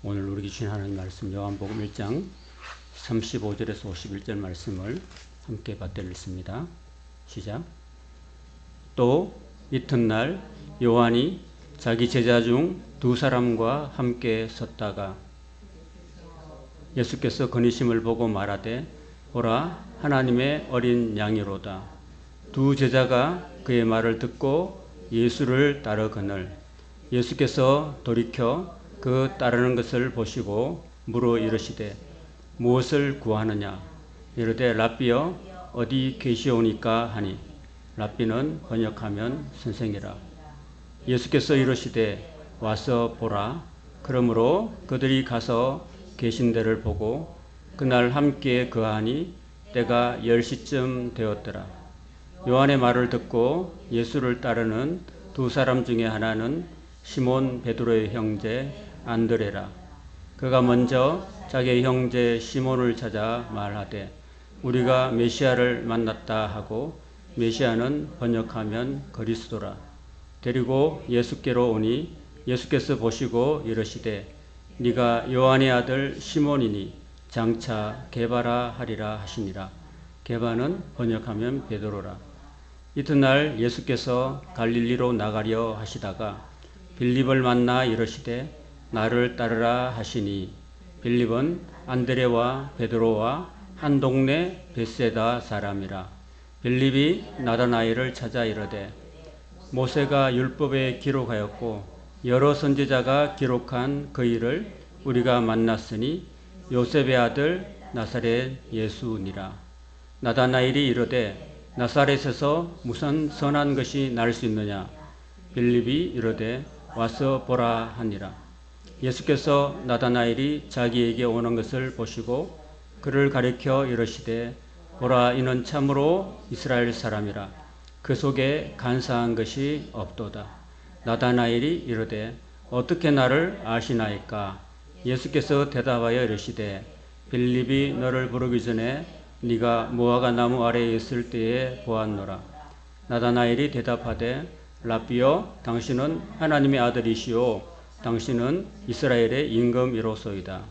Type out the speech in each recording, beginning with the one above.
오늘 우리에게 주신 하나님 말씀 요한복음 1장 35절에서 51절 말씀을 함께 받들겠습니다. 시작. 또 이튿날 요한이 자기 제자 중 두 사람과 함께 섰다가 예수께서 건의심을 보고 말하되 보라 하나님의 어린 양이로다. 두 제자가 그의 말을 듣고 예수를 따르거늘 예수께서 돌이켜 그 따르는 것을 보시고 물어 이르시되 무엇을 구하느냐. 이르되 랍비여 어디 계시오니까 하니 랍비는 번역하면 선생이라. 예수께서 이르시되 와서 보라. 그러므로 그들이 가서 계신 데를 보고 그날 함께 거하니 때가 10시쯤 되었더라. 요한의 말을 듣고 예수를 따르는 두 사람 중에 하나는 시몬 베드로의 형제 안드레라. 그가 먼저 자기의 형제 시몬을 찾아 말하되 우리가 메시아를 만났다 하고 메시아는 번역하면 그리스도라. 데리고 예수께로 오니 예수께서 보시고 이르시되 네가 요한의 아들 시몬이니 장차 게바라 하리라 하시니라. 게바는 번역하면 베드로라. 이튿날 예수께서 갈릴리로 나가려 하시다가 빌립을 만나 이르시되 나를 따르라 하시니 빌립은 안드레와 베드로와 한 동네 벳세다 사람이라. 빌립이 나다나엘을 찾아 이르되 모세가 율법에 기록하였고 여러 선지자가 기록한 그 일을 우리가 만났으니 요셉의 아들 나사렛 예수니라. 나다나엘이 이르되 나사렛에서 무슨 선한 것이 날 수 있느냐. 빌립이 이르되 와서 보라 하니라. 예수께서 나다나엘이 자기에게 오는 것을 보시고 그를 가리켜 이르시되 보라 이는 참으로 이스라엘 사람이라. 그 속에 간사한 것이 없도다. 나다나엘이 이르되 어떻게 나를 아시나이까. 예수께서 대답하여 이르시되 빌립이 너를 부르기 전에 네가 무화과 나무 아래에 있을 때에 보았노라. 나다나엘이 대답하되 랍비여 당신은 하나님의 아들이시오 당신은 이스라엘의 임금이로소이다.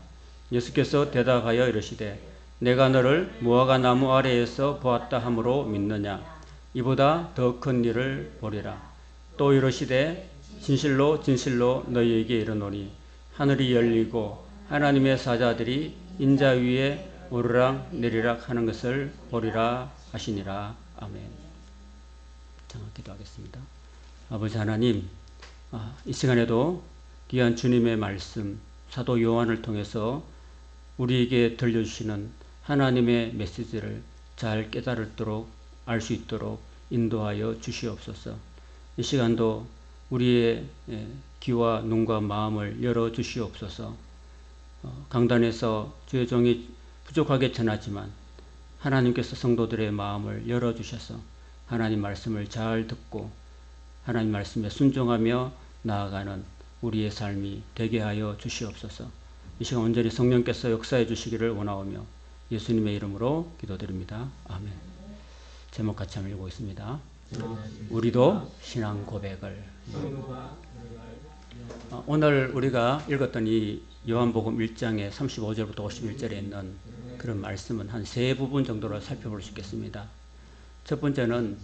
예수께서 대답하여 이르시되 내가 너를 무화과 나무 아래에서 보았다 함으로 믿느냐. 이보다 더 큰 일을 보리라. 또 이르시되 진실로 진실로 너희에게 이르노니 하늘이 열리고 하나님의 사자들이 인자 위에 오르락 내리락 하는 것을 보리라 하시니라. 아멘. 자, 기도하겠습니다. 아버지 하나님, 이 시간에도 귀한 주님의 말씀 사도 요한을 통해서 우리에게 들려주시는 하나님의 메시지를 잘 깨달도록 알 수 있도록 인도하여 주시옵소서. 이 시간도 우리의 귀와 눈과 마음을 열어 주시옵소서. 강단에서 주의 종이 부족하게 전하지만 하나님께서 성도들의 마음을 열어 주셔서 하나님 말씀을 잘 듣고 하나님 말씀에 순종하며 나아가는 우리의 삶이 되게 하여 주시옵소서. 이 시간 온전히 성령께서 역사해 주시기를 원하오며 예수님의 이름으로 기도드립니다. 아멘. 제목 같이 한번 읽어보겠습니다. 우리도 신앙 고백을. 오늘 우리가 읽었던 이 요한복음 1장의 35절부터 51절에 있는 그런 말씀은 한 세 부분 정도로 살펴볼 수 있겠습니다. 첫 번째는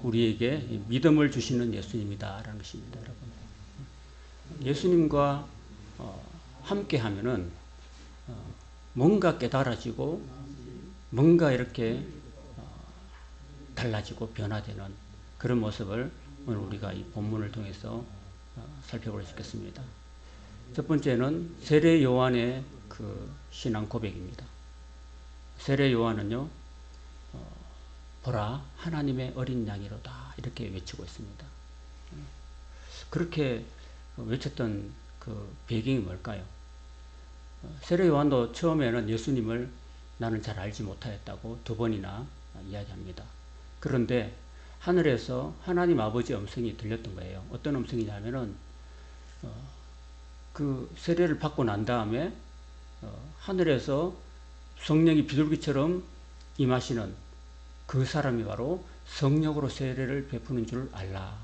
우리에게 믿음을 주시는 예수님이다 라는 것입니다. 여러분, 예수님과 함께 하면은 뭔가 깨달아지고 뭔가 이렇게 달라지고 변화되는 그런 모습을 오늘 우리가 이 본문을 통해서 살펴볼 수 있겠습니다. 첫 번째는 세례 요한의 그 신앙 고백입니다. 세례 요한은요, 보라 하나님의 어린 양이로다 이렇게 외치고 있습니다. 그렇게 외쳤던 그 배경이 뭘까요? 세례 요한도 처음에는 예수님을 나는 잘 알지 못하였다고 두 번이나 이야기합니다. 그런데 하늘에서 하나님 아버지의 음성이 들렸던 거예요. 어떤 음성이냐면은 그 세례를 받고 난 다음에 하늘에서 성령이 비둘기처럼 임하시는 그 사람이 바로 성령으로 세례를 베푸는 줄 알라.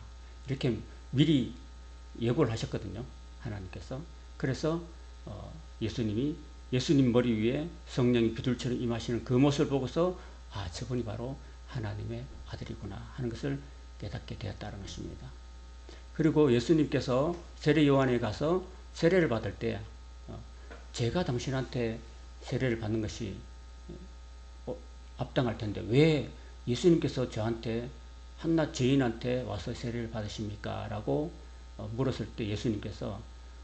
이렇게 미리 예고를 하셨거든요. 하나님께서. 그래서 예수님 머리 위에 성령이 비둘처럼 임하시는 그 모습을 보고서 아, 저분이 바로 하나님의 아들이구나 하는 것을 깨닫게 되었다는 것입니다. 그리고 예수님께서 세례 요한에 가서 세례를 받을 때 제가 당신한테 세례를 받는 것이 합당할 텐데 왜 예수님께서 저한테 한낱 죄인한테 와서 세례를 받으십니까? 라고 물었을 때 예수님께서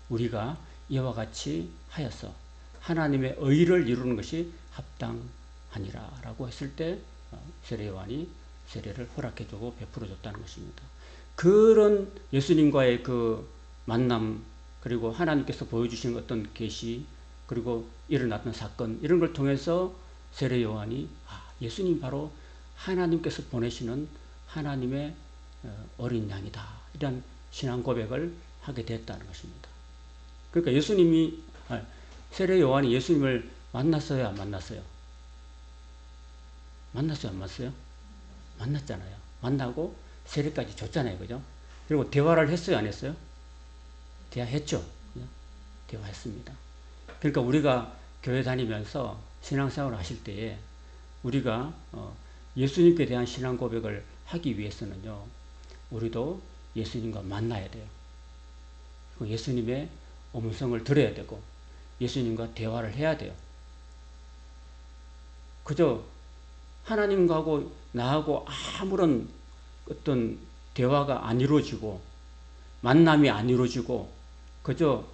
우리가 이와 같이 하여서 하나님의 의를 이루는 것이 합당하니라 라고 했을 때 세례 요한이 세례를 허락해주고 베풀어줬다는 것입니다. 그런 예수님과의 그 만남, 그리고 하나님께서 보여주신 어떤 계시, 그리고 일어났던 사건, 이런 걸 통해서 세례 요한이 예수님 바로 하나님께서 보내시는 하나님의 어린 양이다, 이런 신앙 고백을 하게 됐다는 것입니다. 그러니까 세례 요한이 예수님을 만났어요, 안 만났어요? 만났어요, 안 만났어요? 만났잖아요. 만나고 세례까지 줬잖아요, 그죠? 그리고 대화를 했어요, 안 했어요? 대화했죠. 대화했습니다. 그러니까 우리가 교회 다니면서 신앙생활을 하실 때에 우리가 예수님께 대한 신앙 고백을 하기 위해서는요, 우리도 예수님과 만나야 돼요. 그리고 예수님의 음성을 들어야 되고 예수님과 대화를 해야 돼요. 그저 하나님하고 나하고 아무런 어떤 대화가 안 이루어지고 만남이 안 이루어지고 그저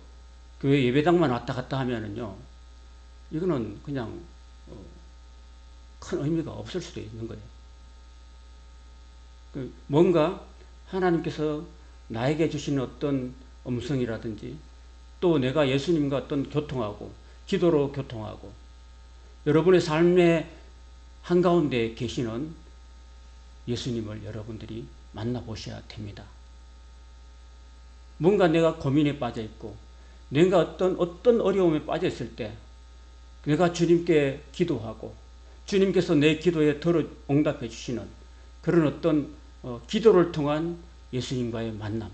교회 예배당만 왔다 갔다 하면은요, 이거는 그냥 큰 의미가 없을 수도 있는 거예요. 뭔가 하나님께서 나에게 주신 어떤 음성이라든지 또 내가 예수님과 어떤 교통하고 기도로 교통하고 여러분의 삶의 한가운데 계시는 예수님을 여러분들이 만나보셔야 됩니다. 뭔가 내가 고민에 빠져 있고 내가 어떤 어려움에 빠져 있을 때 내가 주님께 기도하고 주님께서 내 기도에 응답해 주시는 그런 어떤 기도를 통한 예수님과의 만남,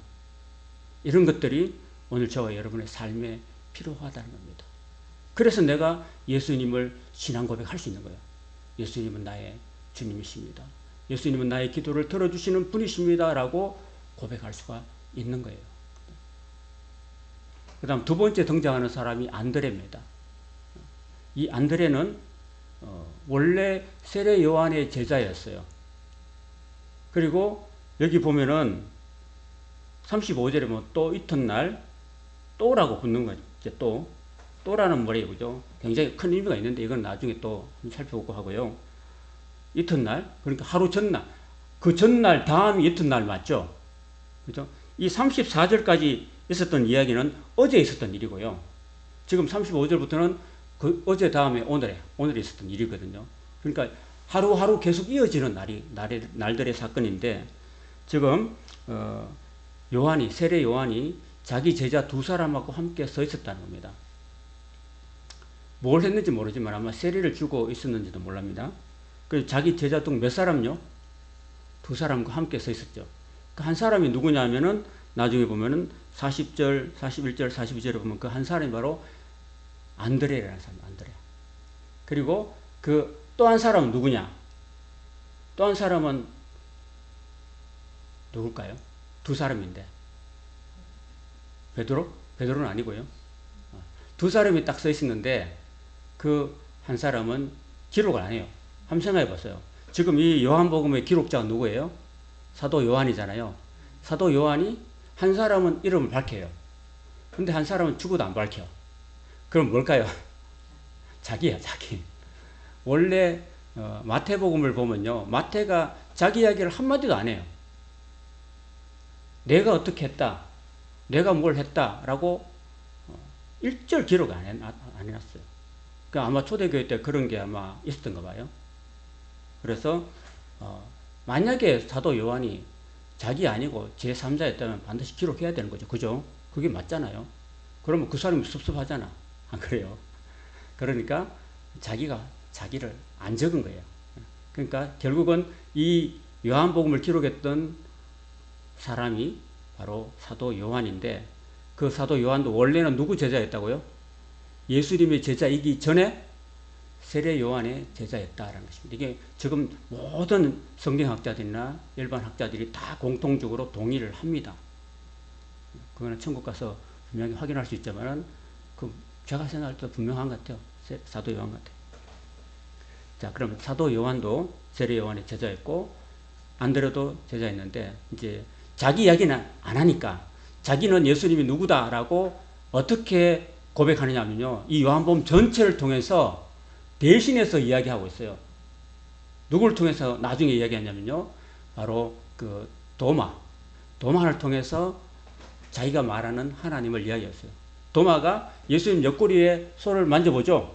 이런 것들이 오늘 저와 여러분의 삶에 필요하다는 겁니다. 그래서 내가 예수님을 신앙 고백할 수 있는 거예요. 예수님은 나의 주님이십니다. 예수님은 나의 기도를 들어주시는 분이십니다 라고 고백할 수가 있는 거예요. 그 다음 두 번째 등장하는 사람이 안드레입니다. 이 안드레는 원래 세례 요한의 제자였어요. 그리고 여기 보면은 35절에 보면 또 이튿날 또라고 붙는 거죠. 또라는 뭐래요, 그죠? 굉장히 큰 의미가 있는데 이건 나중에 또 살펴보고 하고요. 이튿날, 그러니까 하루 전날, 그 전날 다음이 이튿날 맞죠? 그죠? 이 34절까지 있었던 이야기는 어제 있었던 일이고요. 지금 35절부터는 그 어제 다음에 오늘에 있었던 일이거든요. 그러니까 하루하루 계속 이어지는 날들의 사건인데 지금 세례 요한이 자기 제자 두 사람하고 함께 서 있었다는 겁니다. 뭘 했는지 모르지만 아마 세례를 주고 있었는지도 몰랍니다. 그래서 자기 제자 중 몇 사람요? 두 사람과 함께 서 있었죠. 그 한 사람이 누구냐 하면은 나중에 보면은 40절, 41절, 42절에 보면 그 한 사람이 바로 안드레라는 사람, 안드레. 그리고 그 또 한 사람은 누구냐? 또 한 사람은 누굴까요? 두 사람인데. 베드로? 베드로는 아니고요. 두 사람이 딱 서 있었는데 그 한 사람은 기록을 안 해요. 한번 생각해 보세요. 지금 이 요한복음의 기록자가 누구예요? 사도 요한이잖아요. 사도 요한이 한 사람은 이름을 밝혀요. 근데 한 사람은 죽어도 안 밝혀. 그럼 뭘까요? 자기야, 자기. 원래 마태복음을 보면요, 마태가 자기 이야기를 한마디도 안 해요. 내가 어떻게 했다, 내가 뭘 했다라고 1절 기록 안 해놨어요. 그러니까 아마 초대교회 때 그런 게 아마 있었던가 봐요. 그래서 만약에 사도 요한이 자기 아니고 제3자였다면 반드시 기록해야 되는 거죠. 그죠? 그게 맞잖아요. 그러면 그 사람이 섭섭하잖아. 안 그래요? 그러니까 자기가 자기를 안 적은 거예요. 그러니까 결국은 이 요한복음을 기록했던 사람이 바로 사도 요한인데 그 사도 요한도 원래는 누구 제자였다고요? 예수님의 제자이기 전에 세례 요한의 제자였다라는 것입니다. 이게 지금 모든 성경학자들이나 일반 학자들이 다 공통적으로 동의를 합니다. 그거는 천국 가서 분명히 확인할 수 있지만은 그 제가 생각할 때 분명한 것 같아요. 사도 요한 같아요. 자, 그럼 사도 요한도 세례 요한의 제자였고 안드레도 제자였는데 이제 자기 이야기는 안 하니까 자기는 예수님이 누구다라고 어떻게 고백하느냐면요. 이 요한복음 전체를 통해서 대신해서 이야기하고 있어요. 누구를 통해서 나중에 이야기하냐면요. 바로 그 도마를 통해서 자기가 말하는 하나님을 이야기했어요. 도마가 예수님 옆구리에 손을 만져보죠.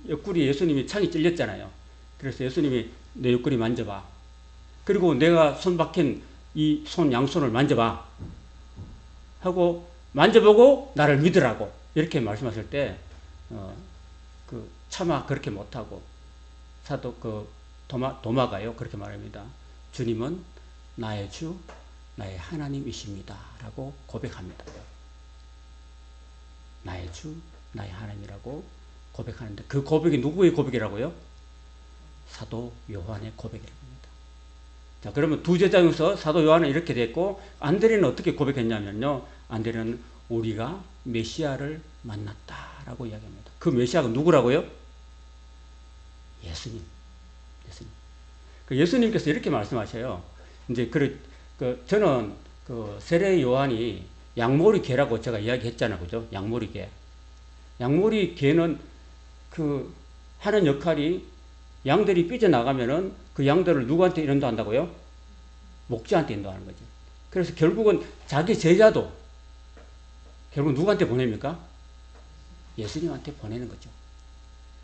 옆구리에 예수님이 창이 찔렸잖아요. 그래서 예수님이 내 옆구리 만져봐. 그리고 내가 손 박힌 이 손 양손을 만져봐. 하고 만져보고 나를 믿으라고 이렇게 말씀하실 때 차마 그렇게 못하고 사도 도마가요 그렇게 말합니다. 주님은 나의 주 나의 하나님이십니다 라고 고백합니다. 나의 주 나의 하나님이라고 고백하는데 그 고백이 누구의 고백이라고요? 사도 요한의 고백이라고 합니다. 자, 그러면 두 제자 중에서 사도 요한은 이렇게 됐고 안드레는 어떻게 고백했냐면요. 안드레는 우리가 메시아를 만났다라고 이야기합니다. 그 메시아가 누구라고요? 예수님. 예수님께서 이렇게 말씀하셔요. 이제 저는 세례 요한이 양모리 개라고 제가 이야기했잖아요, 그죠? 양모리 개. 양모리 개는 하는 역할이 양들이 삐져나가면은 그 양들을 누구한테 인도한다고요? 목자한테 인도하는 거죠. 그래서 결국은 자기 제자도 결국 누구한테 보냅니까? 예수님한테 보내는 거죠.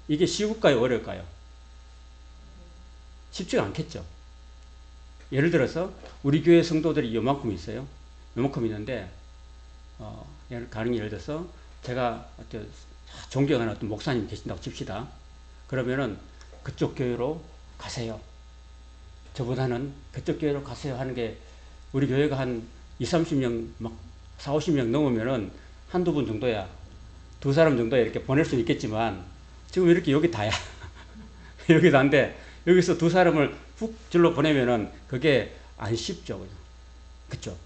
이게 쉬울까요? 어려울까요? 쉽지가 않겠죠. 예를 들어서 우리 교회 성도들이 요만큼 있어요. 요만큼 있는데 예를 들어서 제가 존경하는 어떤 목사님 계신다고 칩시다. 그러면은 그쪽 교회로 가세요. 저보다는 그쪽 교회로 가세요 하는 게 우리 교회가 한 30명, 40~50명 넘으면은 한두 분 정도야, 두 사람 정도야 이렇게 보낼 수 있겠지만 지금 이렇게 여기 다야. 여기 다인데 여기서 두 사람을 훅 줄로 보내면은 그게 안 쉽죠. 그쵸?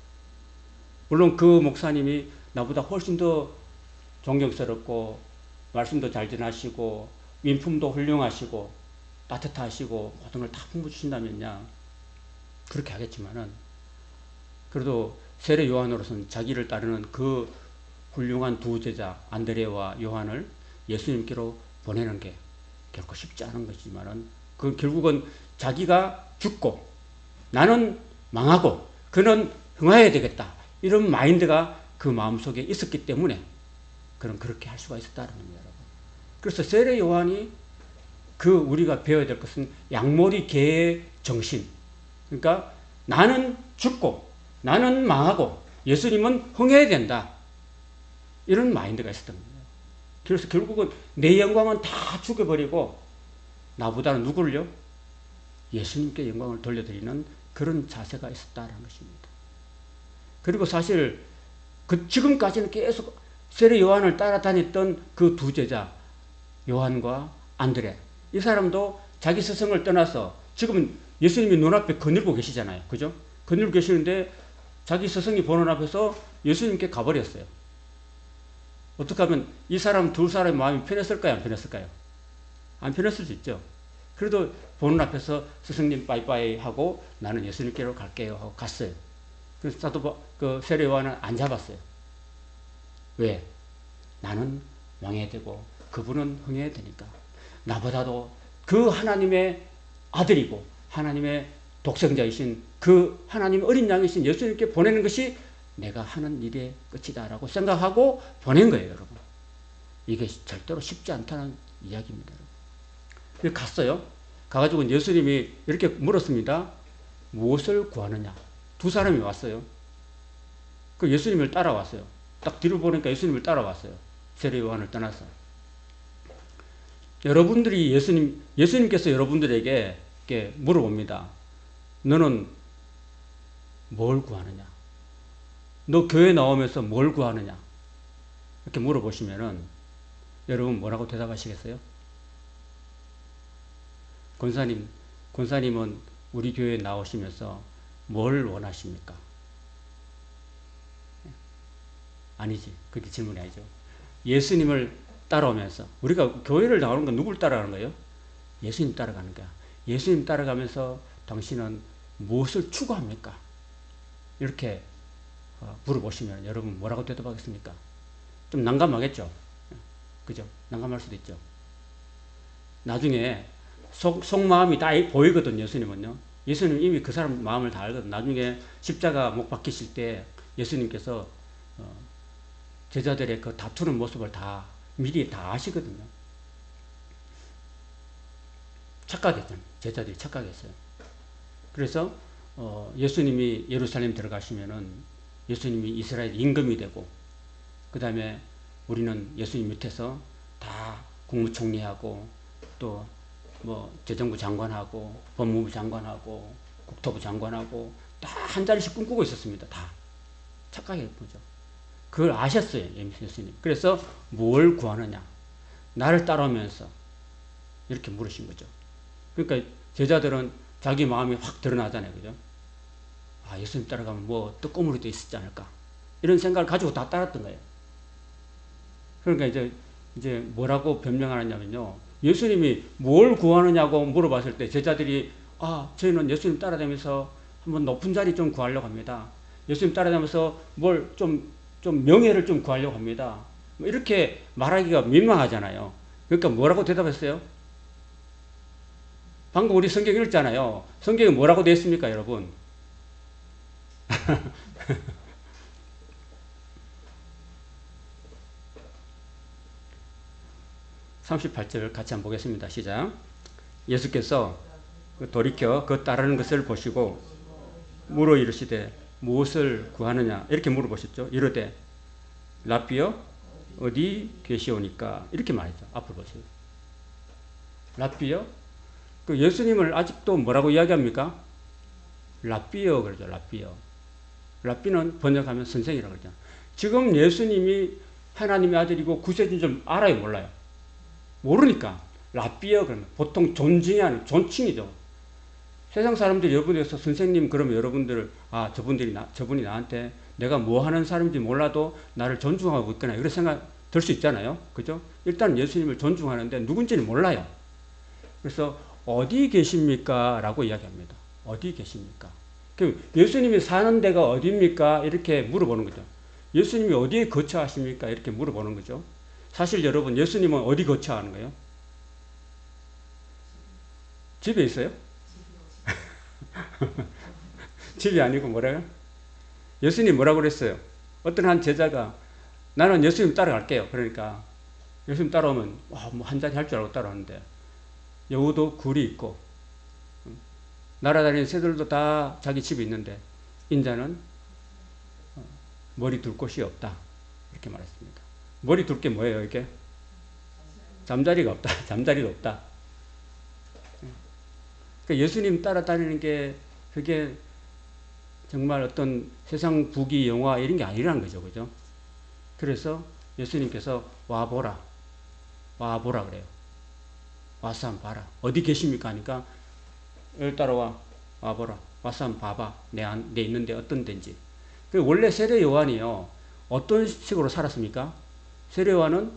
물론 그 목사님이 나보다 훨씬 더 존경스럽고 말씀도 잘 전하시고 인품도 훌륭하시고 따뜻하시고 모든 걸 다 풍부 주신다면야 그렇게 하겠지만은 그래도 세례 요한으로서는 자기를 따르는 그 훌륭한 두 제자 안드레와 요한을 예수님께로 보내는 게 결코 쉽지 않은 것이지만은 그 결국은 자기가 죽고 나는 망하고 그는 흥하여야 되겠다 이런 마인드가 그 마음속에 있었기 때문에 그렇게 할 수가 있었다는 겁니다. 그래서 세례 요한이 우리가 배워야 될 것은 양모리 개의 정신. 그러니까 나는 죽고 나는 망하고 예수님은 흥해야 된다. 이런 마인드가 있었던 거예요. 그래서 결국은 내 영광은 다 죽여버리고 나보다는 누구를요? 예수님께 영광을 돌려드리는 그런 자세가 있었다는 것입니다. 그리고 사실 지금까지는 계속 세례 요한을 따라다녔던 그 두 제자 요한과 안드레 이 사람도 자기 스승을 떠나서 지금은 예수님이 눈앞에 거닐고 계시잖아요. 그죠? 거닐고 계시는데 자기 스승이 보는 앞에서 예수님께 가버렸어요. 어떻게 하면 이 사람 두 사람의 마음이 편했을까요? 안 편했을까요? 안 편했을 수 있죠. 그래도 보는 앞에서 스승님 빠이빠이 하고 나는 예수님께로 갈게요 하고 갔어요. 그래서 세례 요한은 안 잡았어요. 왜? 나는 왕해야 되고 그분은 흥해야 되니까. 나보다도 그 하나님의 아들이고 하나님의 독생자이신 그 하나님의 어린 양이신 예수님께 보내는 것이 내가 하는 일의 끝이다라고 생각하고 보낸 거예요, 여러분. 이게 절대로 쉽지 않다는 이야기입니다, 여러분. 갔어요. 가가지고 예수님이 이렇게 물었습니다. 무엇을 구하느냐? 두 사람이 왔어요. 그 예수님을 따라왔어요. 딱 뒤로 보니까 예수님을 따라왔어요. 세례 요한을 떠나서. 여러분들이 예수님께서 여러분들에게 이렇게 물어봅니다. 너는 뭘 구하느냐? 너 교회 나오면서 뭘 구하느냐? 이렇게 물어보시면은 여러분 뭐라고 대답하시겠어요? 권사님은 우리 교회에 나오시면서 뭘 원하십니까? 아니지. 그게 질문이 아니죠. 예수님을 따라오면서 우리가 교회를 나오는 건 누굴 따라가는 거예요? 예수님 따라가는 거야. 예수님 따라가면서 당신은 무엇을 추구합니까? 이렇게 물어보시면 여러분 뭐라고 대답하겠습니까? 좀 난감하겠죠? 그죠? 난감할 수도 있죠. 나중에 속마음이 다 보이거든, 예수님은요. 예수님 이미 그 사람 마음을 다 알거든. 나중에 십자가 못 박히실 때 예수님께서 제자들의 그 다투는 모습을 다 미리 다 아시거든요. 착각했잖아요. 제자들이 착각했어요. 그래서 예수님이 예루살렘 들어가시면은 예수님이 이스라엘 임금이 되고 그 다음에 우리는 예수님 밑에서 다 국무총리하고 또 뭐 재정부 장관하고 법무부 장관하고 국토부 장관하고 다 한 자리씩 꿈꾸고 있었습니다. 다 착각했던 거죠. 그걸 아셨어요, 예수님. 그래서 뭘 구하느냐? 나를 따라오면서 이렇게 물으신 거죠. 그러니까 제자들은 자기 마음이 확 드러나잖아요, 그죠? 아, 예수님 따라가면 뭐 또 꼬물이 또 있었지 않을까? 이런 생각을 가지고 다 따랐던 거예요. 그러니까 이제 뭐라고 변명하느냐면요. 예수님이 뭘 구하느냐고 물어봤을 때 제자들이 저희는 예수님 따라다니면서 한번 높은 자리 좀 구하려고 합니다. 예수님 따라다니면서 뭘 좀 명예를 좀 구하려고 합니다. 이렇게 말하기가 민망하잖아요. 그러니까 뭐라고 대답했어요? 방금 우리 성경 읽었잖아요. 성경에 뭐라고 되어 있습니까, 여러분? 38절 같이 한번 보겠습니다. 시작. 예수께서 돌이켜 그 따르는 것을 보시고 물어 이르시되 무엇을 구하느냐 이렇게 물어보셨죠. 이르되 랍비여 어디 계시오니까 이렇게 말했죠. 앞을 보세요. 랍비여 그 예수님을 아직도 뭐라고 이야기합니까? 랍비여 그러죠. 랍비여. 랍비는 번역하면 선생이라고 그러죠. 지금 예수님이 하나님의 아들이고 구세주인 줄 알아요, 몰라요? 모르니까 랍비여 그러면 보통 존중이 아니고 존칭이죠. 세상 사람들이 여러분에서 선생님 그러면 여러분들 저분이 나한테 내가 뭐 하는 사람인지 몰라도 나를 존중하고 있거나 이런 생각 들 수 있잖아요. 그죠? 일단 예수님을 존중하는데 누군지는 몰라요. 그래서 어디 계십니까? 라고 이야기합니다. 어디 계십니까? 예수님이 사는 데가 어디입니까? 이렇게 물어보는 거죠. 예수님이 어디에 거처하십니까? 이렇게 물어보는 거죠. 사실 여러분 예수님은 어디 거처하는 거예요? 집에 있어요? 집이 아니고 뭐래요? 예수님 뭐라고 그랬어요? 어떤 한 제자가 나는 예수님 따라갈게요. 그러니까 예수님 따라오면 뭐 한 자리 할 줄 알고 따라오는데 여우도 굴이 있고 날아다니는 새들도 다 자기 집이 있는데 인자는 머리 둘 곳이 없다. 이렇게 말했습니다. 머리 둘 게 뭐예요, 이게? 잠자리가 없다. 잠자리도 없다. 그러니까 예수님 따라다니는 게 그게 정말 어떤 세상 부귀 영화 이런 게 아니라는 거죠. 그죠? 그래서 예수님께서 와보라 그래요. 와서 한번 봐라. 어디 계십니까? 하니까 여기 와보라. 와서 한번 봐봐. 내 있는데 어떤 데인지. 원래 세례 요한이요. 어떤 식으로 살았습니까? 세례 요한은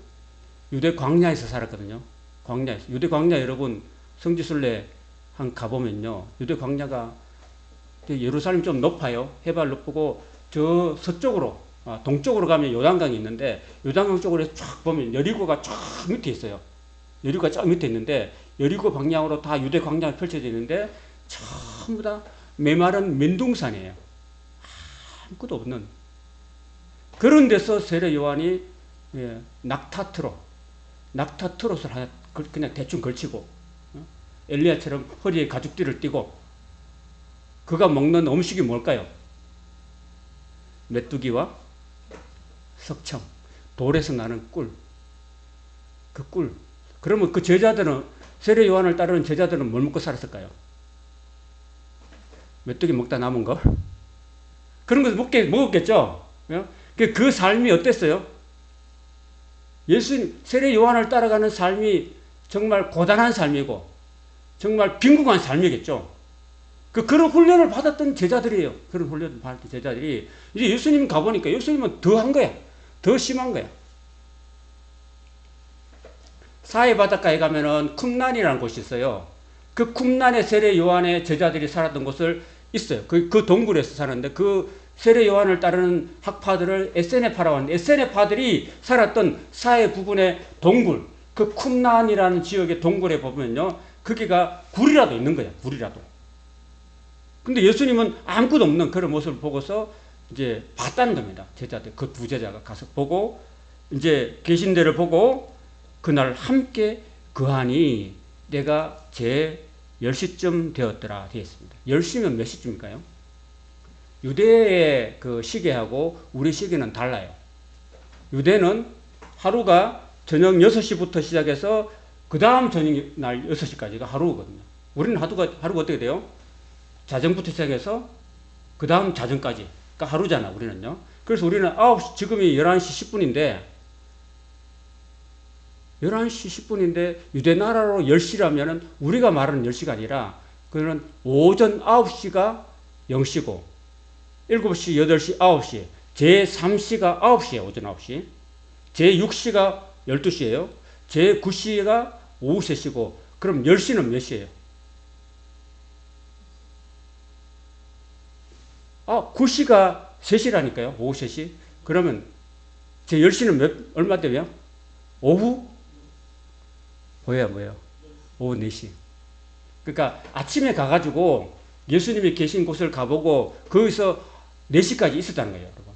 유대 광야에서 살았거든요. 광야에서. 유대 광야 여러분 성지순례 한 가보면요. 유대 광야가 예루살렘 좀 높아요. 해발 높고 저 서쪽으로 동쪽으로 가면 요단강이 있는데 요단강 쪽으로 쫙 보면 여리고가 쫙 밑에 있어요. 여리고가 쫙 밑에 있는데 여리고 방향으로 다 유대 광야가 펼쳐져 있는데 전부 다 메마른 맨둥산이에요. 아무것도 없는 그런 데서 세례 요한이 낙타트롯을 그냥 대충 걸치고 엘리야처럼 허리에 가죽띠를 띠고 그가 먹는 음식이 뭘까요? 메뚜기와 석청, 돌에서 나는 꿀. 그 꿀. 그러면 그 제자들은 세례 요한을 따르는 제자들은 뭘 먹고 살았을까요? 메뚜기 먹다 남은 거? 그런 거 먹었겠죠? 그 삶이 어땠어요? 예수님 세례 요한을 따라가는 삶이 정말 고단한 삶이고 정말 빈궁한 삶이겠죠. 그런 훈련을 받았던 제자들이에요. 그런 훈련을 받았던 제자들이 이제 예수님 가보니까 예수님은 더 한 거야. 더 심한 거야. 사해 바닷가에 가면은 쿰란이라는 곳이 있어요. 그 쿰란의 세례 요한의 제자들이 살았던 곳을 있어요. 그 동굴에서 사는데 그 세례 요한을 따르는 학파들을 에세네파라고 하는데 에세네파들이 살았던 사해 부근의 동굴, 그 쿰란이라는 지역의 동굴에 보면요, 거기가 굴이라도 있는 거야. 굴이라도. 근데 예수님은 아무것도 없는 그런 모습을 보고서 이제 봤다는 겁니다. 제자들, 그 두 제자가 가서 보고 이제 계신 데를 보고 그날 함께 거하니 내가 제 10시쯤 되었더라 되어 있습니다. 10시면 몇 시쯤일까요? 유대의 그 시계하고 우리 시계는 달라요. 유대는 하루가 저녁 6시부터 시작해서 그 다음 저녁 날 6시까지가 하루거든요. 우리는 하루가 어떻게 돼요? 자정부터 시작해서 그 다음 자정까지. 그러니까 하루잖아, 우리는요. 그래서 우리는 9시, 지금이 11시 10분인데, 11시 10분인데, 유대 나라로 10시라면은 우리가 말하는 10시가 아니라, 그거는 오전 9시가 0시고, 7시, 8시, 9시, 제3시가 9시예요, 오전 9시. 제6시가 12시예요. 제9시가 오후 3시고, 그럼 10시는 몇 시예요? 9시가 3시라니까요. 오후 3시. 그러면 제 10시는 얼마 때요? 오후? 뭐예요? 오후 4시. 그러니까 아침에 가가지고 예수님이 계신 곳을 가보고 거기서 4시까지 있었다는 거예요, 여러분.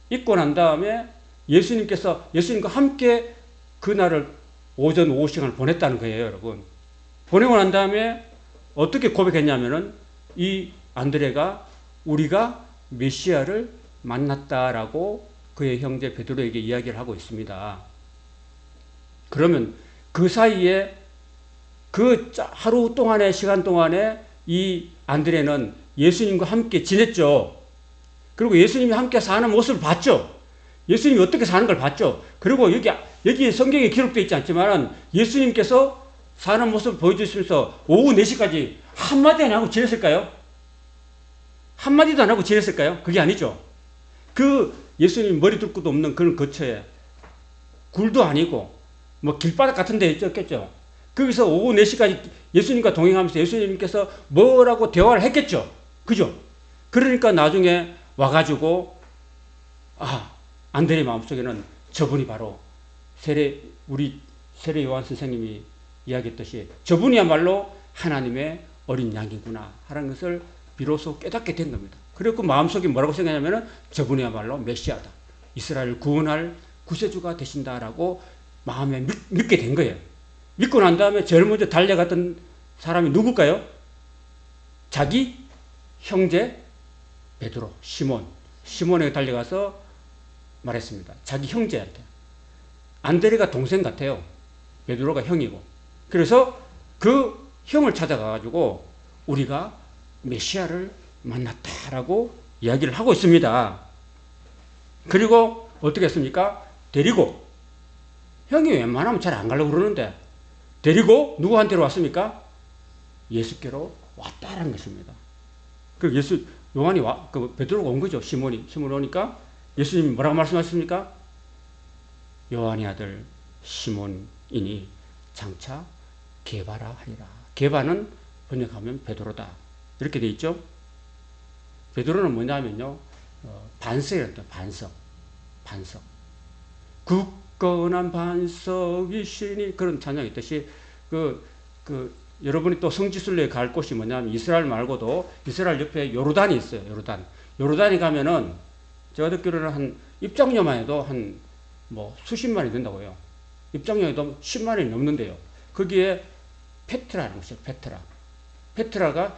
있고 난 다음에 예수님과 함께 그날을 오전 오후 시간을 보냈다는 거예요, 여러분. 보내고 난 다음에 어떻게 고백했냐면은 이 안드레가 우리가 메시아를 만났다라고 그의 형제 베드로에게 이야기를 하고 있습니다. 그러면 그 사이에 그 하루 동안의 시간 동안에 이 안드레는 예수님과 함께 지냈죠. 그리고 예수님이 함께 사는 모습을 봤죠. 예수님이 어떻게 사는 걸 봤죠. 그리고 여기 성경에 기록되어 있지 않지만 예수님께서 사는 모습을 보여주시면서 오후 4시까지 한마디 안 하고 지냈을까요? 한마디도 안 하고 지냈을까요? 그게 아니죠. 그 예수님 머리 둘 것도 없는 그런 거처에 굴도 아니고 뭐 길바닥 같은 데 있었겠죠. 거기서 오후 4시까지 예수님과 동행하면서 예수님께서 뭐라고 대화를 했겠죠. 그죠? 그러니까 나중에 와가지고 안드레 마음속에는 저분이 바로 우리 세례 요한 선생님이 이야기했듯이 저분이야말로 하나님의 어린 양이구나 하는 것을 비로소 깨닫게 된 겁니다. 그리고 그 마음속에 뭐라고 생각하냐면은 저분이야말로 메시아다. 이스라엘을 구원할 구세주가 되신다라고 마음에 믿게 된 거예요. 믿고 난 다음에 제일 먼저 달려갔던 사람이 누굴까요? 자기 형제 베드로, 시몬에게 달려가서 말했습니다. 자기 형제한테. 안드레가 동생 같아요. 베드로가 형이고. 그래서 그 형을 찾아가가지고 우리가 메시아를 만났다라고 이야기를 하고 있습니다. 그리고 어떻게 했습니까? 데리고, 형이 웬만하면 잘 안 가려고 그러는데 데리고 누구한테로 왔습니까? 예수께로 왔다라는 것입니다. 그 요한이 베드로가 온 거죠. 시몬이 오니까 예수님이 뭐라고 말씀하셨습니까? 요한의 아들 시몬이니 장차 게바라 하리라. 게바는 번역하면 베드로다. 이렇게 돼 있죠. 베드로는 뭐냐면요, 반석이란다. 반석. 굳건한 반석이시니 그런 찬양이 있듯이 여러분이 또 성지순례에 갈 곳이 뭐냐면 이스라엘 말고도 이스라엘 옆에 요르단이 있어요. 요르단에 가면은 제가 듣기로는 입장료만 해도 수십만이 된다고요. 입장료에도 10만원이 넘는데요. 거기에 페트라는 것이에요. 페트라가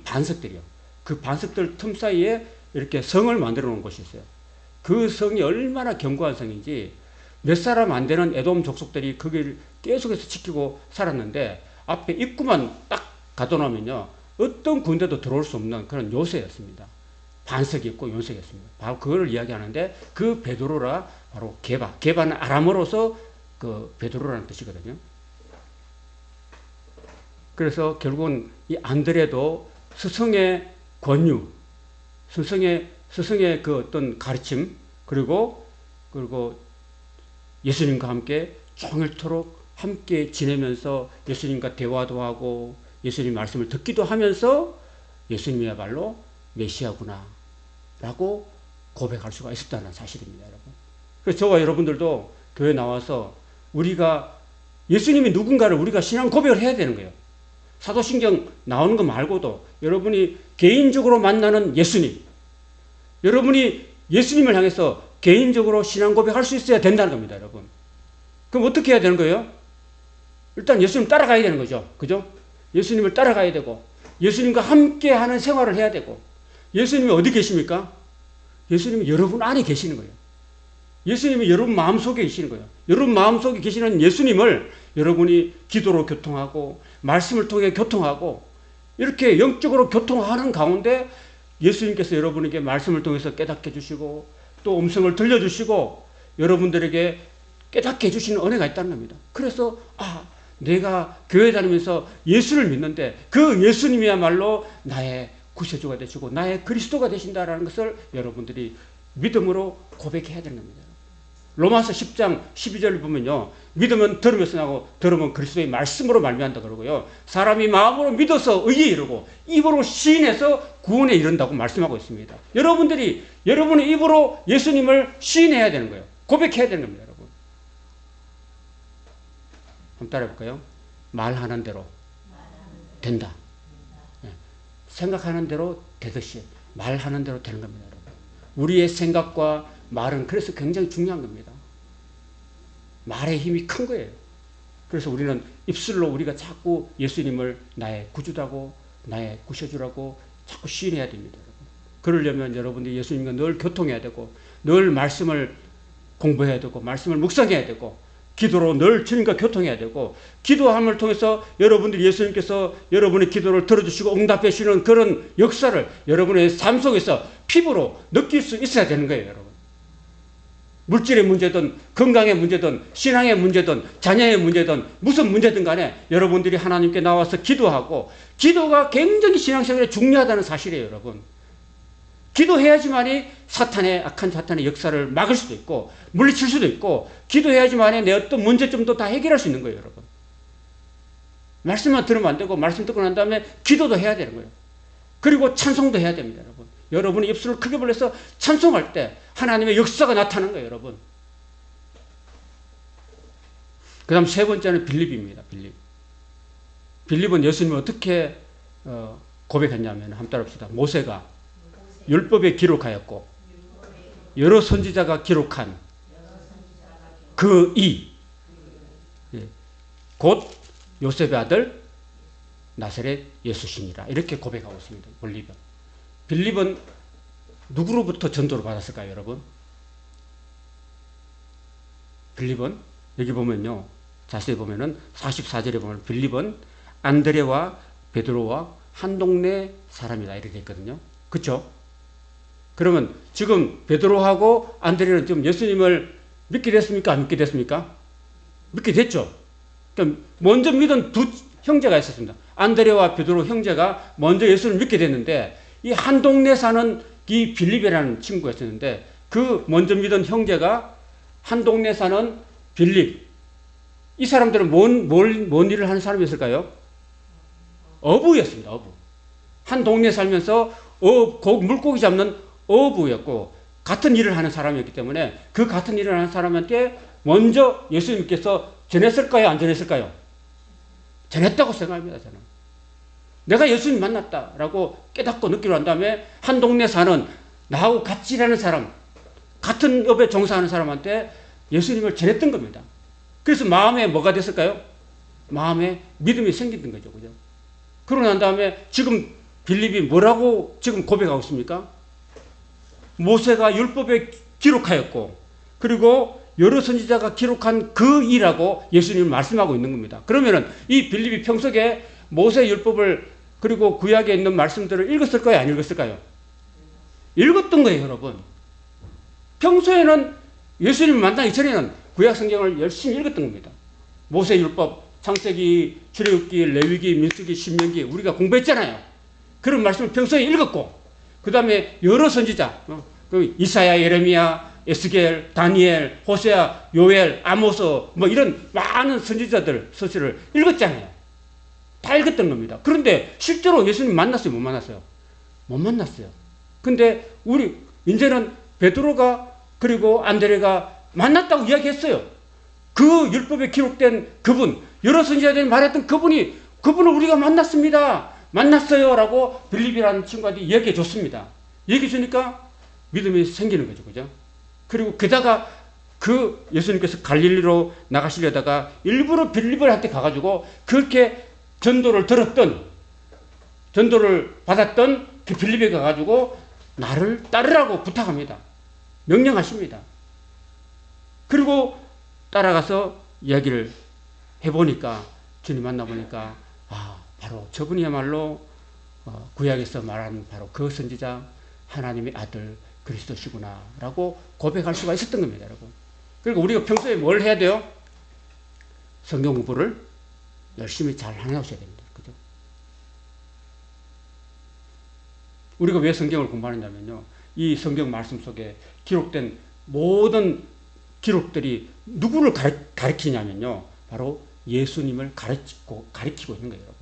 반석들이요. 그 반석들 틈 사이에 이렇게 성을 만들어 놓은 곳이 있어요. 그 성이 얼마나 견고한 성인지 몇 사람 안 되는 에돔 족속들이 거기를 계속해서 지키고 살았는데 앞에 입구만 딱 가둬놓으면요, 어떤 군대도 들어올 수 없는 그런 요새였습니다. 반석이 있고 요새였습니다. 바로 그걸 이야기하는데 그 베드로라 바로 게바는 아람어로서 그 베드로라는 뜻이거든요. 그래서 결국은 이 안드레도 스승의 권유, 스승의 그 어떤 가르침, 그리고 예수님과 함께 종일토록 함께 지내면서 예수님과 대화도 하고 예수님 말씀을 듣기도 하면서 예수님이야말로 메시아구나 라고 고백할 수가 있었다는 사실입니다, 여러분. 그래서 저와 여러분들도 교회 나와서 우리가 예수님이 누군가를 우리가 신앙 고백을 해야 되는 거예요. 사도신경 나오는 거 말고도 여러분이 개인적으로 만나는 예수님, 여러분이 예수님을 향해서 개인적으로 신앙 고백할 수 있어야 된다는 겁니다, 여러분. 그럼 어떻게 해야 되는 거예요? 일단 예수님 따라가야 되는 거죠. 그죠? 예수님을 따라가야 되고 예수님과 함께 하는 생활을 해야 되고 예수님이 어디 계십니까? 예수님이 여러분 안에 계시는 거예요. 예수님이 여러분 마음속에 계시는 거예요. 여러분 마음속에 계시는 예수님을 여러분이 기도로 교통하고 말씀을 통해 교통하고 이렇게 영적으로 교통하는 가운데 예수님께서 여러분에게 말씀을 통해서 깨닫게 해주시고 또 음성을 들려주시고 여러분들에게 깨닫게 해주시는 은혜가 있다는 겁니다. 그래서 내가 교회 다니면서 예수를 믿는데 그 예수님이야말로 나의 구세주가 되시고 나의 그리스도가 되신다라는 것을 여러분들이 믿음으로 고백해야 되는 겁니다. 로마서 10장 12절을 보면요. 믿음은 들으면서 나고 들으면 그리스도의 말씀으로 말미암다 그러고요. 사람이 마음으로 믿어서 의에 이르고 입으로 시인해서 구원에 이른다고 말씀하고 있습니다. 여러분들이 여러분의 입으로 예수님을 시인해야 되는 거예요. 고백해야 되는 겁니다, 여러분. 한번 따라해 볼까요? 말하는 대로 된다. 생각하는 대로 되듯이 말하는 대로 되는 겁니다, 여러분. 우리의 생각과 말은 그래서 굉장히 중요한 겁니다. 말의 힘이 큰 거예요. 그래서 우리는 입술로 우리가 자꾸 예수님을 나의 구주라고 나의 구세주라고 자꾸 시인해야 됩니다, 여러분. 그러려면 여러분들이 예수님과 늘 교통해야 되고 늘 말씀을 공부해야 되고 말씀을 묵상해야 되고 기도로 늘 주님과 교통해야 되고 기도함을 통해서 여러분들이 예수님께서 여러분의 기도를 들어주시고 응답해 주시는 그런 역사를 여러분의 삶 속에서 피부로 느낄 수 있어야 되는 거예요, 여러분. 물질의 문제든 건강의 문제든 신앙의 문제든 자녀의 문제든 무슨 문제든 간에 여러분들이 하나님께 나와서 기도하고 기도가 굉장히 신앙생활에 중요하다는 사실이에요, 여러분. 기도해야지만이 악한 사탄의 역사를 막을 수도 있고 물리칠 수도 있고 기도해야지만이 내 어떤 문제점도 다 해결할 수 있는 거예요, 여러분. 말씀만 들으면 안 되고 말씀 듣고 난 다음에 기도도 해야 되는 거예요. 그리고 찬송도 해야 됩니다, 여러분. 여러분이 입술을 크게 벌려서 찬송할 때 하나님의 역사가 나타나는 거예요, 여러분. 그 다음 세 번째는 빌립입니다. 빌립은 예수님을 어떻게 고백했냐면 한번 따라합시다. 모세가 율법에 기록하였고 여러 선지자가 기록한 그 이 곧 요셉의 아들 나사렛 예수시니라 이렇게 고백하고 있습니다. 빌립은 누구로부터 전도를 받았을까요, 여러분? 빌립은 여기 보면요, 자세히 보면은 44절에 보면 빌립은 안드레와 베드로와 한 동네 사람이다 이렇게 있거든요. 그렇죠? 그러면 지금 베드로하고 안드레는 지금 예수님을 믿게 됐습니까? 안 믿게 됐습니까? 믿게 됐죠. 그러니까 먼저 믿은 두 형제가 있었습니다. 안드레와 베드로 형제가 먼저 예수를 믿게 됐는데 이 한 동네 사는 이 빌립이라는 친구가 있었는데 그 먼저 믿은 형제가 한 동네 사는 빌립. 이 사람들은 뭔 일을 하는 사람이었을까요? 어부였습니다. 어부. 한 동네 살면서 물고기 잡는 어부였고 같은 일을 하는 사람이었기 때문에 그 같은 일을 하는 사람한테 먼저 예수님께서 전했을까요? 안 전했을까요? 전했다고 생각합니다. 저는. 내가 예수님 만났다라고 깨닫고 느끼러 한 다음에 한 동네 사는 나하고 같이 일하는 사람, 같은 업에 종사하는 사람한테 예수님을 전했던 겁니다. 그래서 마음에 뭐가 됐을까요? 마음에 믿음이 생기던 거죠. 그죠? 그러고 난 다음에 지금 빌립이 뭐라고 지금 고백하고 있습니까? 모세가 율법에 기록하였고 그리고 여러 선지자가 기록한 그 이라고 예수님이 말씀하고 있는 겁니다. 그러면은 이 빌립이 평소에 모세 율법을 그리고 구약에 있는 말씀들을 읽었을까요? 안 읽었을까요? 읽었던 거예요, 여러분. 평소에는 예수님을 만나기 전에는 구약 성경을 열심히 읽었던 겁니다. 모세율법, 창세기, 출애굽기, 레위기, 민수기, 신명기 우리가 공부했잖아요. 그런 말씀을 평소에 읽었고 그 다음에 여러 선지자 이사야, 예레미야, 에스겔, 다니엘, 호세아, 요엘, 아모스 뭐 이런 많은 선지자들 서술을 읽었잖아요. 다 읽었던 겁니다. 그런데 실제로 예수님 만났어요? 못 만났어요? 못 만났어요. 근데 우리 이제는 베드로가 그리고 안드레가 만났다고 이야기했어요. 그 율법에 기록된 그분, 여러 선지자들이 말했던 그분을 우리가 만났습니다. 만났어요. 라고 빌립이라는 친구한테 얘기해 줬습니다. 얘기해 주니까 믿음이 생기는 거죠. 그죠? 그리고 게다가 그 예수님께서 갈릴리로 나가시려다가 일부러 빌립한테 가가지고 그렇게 전도를 받았던 그 빌립에 가가지고 나를 따르라고 부탁합니다. 명령하십니다. 그리고 따라가서 이야기를 해보니까 주님 만나보니까 바로 저분이야말로 구약에서 말하는 바로 그 선지자 하나님의 아들 그리스도시구나 라고 고백할 수가 있었던 겁니다. 여러분. 그리고 우리가 평소에 뭘 해야 돼요? 성경 공부를 열심히 잘 해놓으셔야 됩니다. 그죠? 우리가 왜 성경을 공부하느냐면요. 이 성경 말씀 속에 기록된 모든 기록들이 누구를 가리키냐면요. 바로 예수님을 가리키고 있는 거예요. 여러분.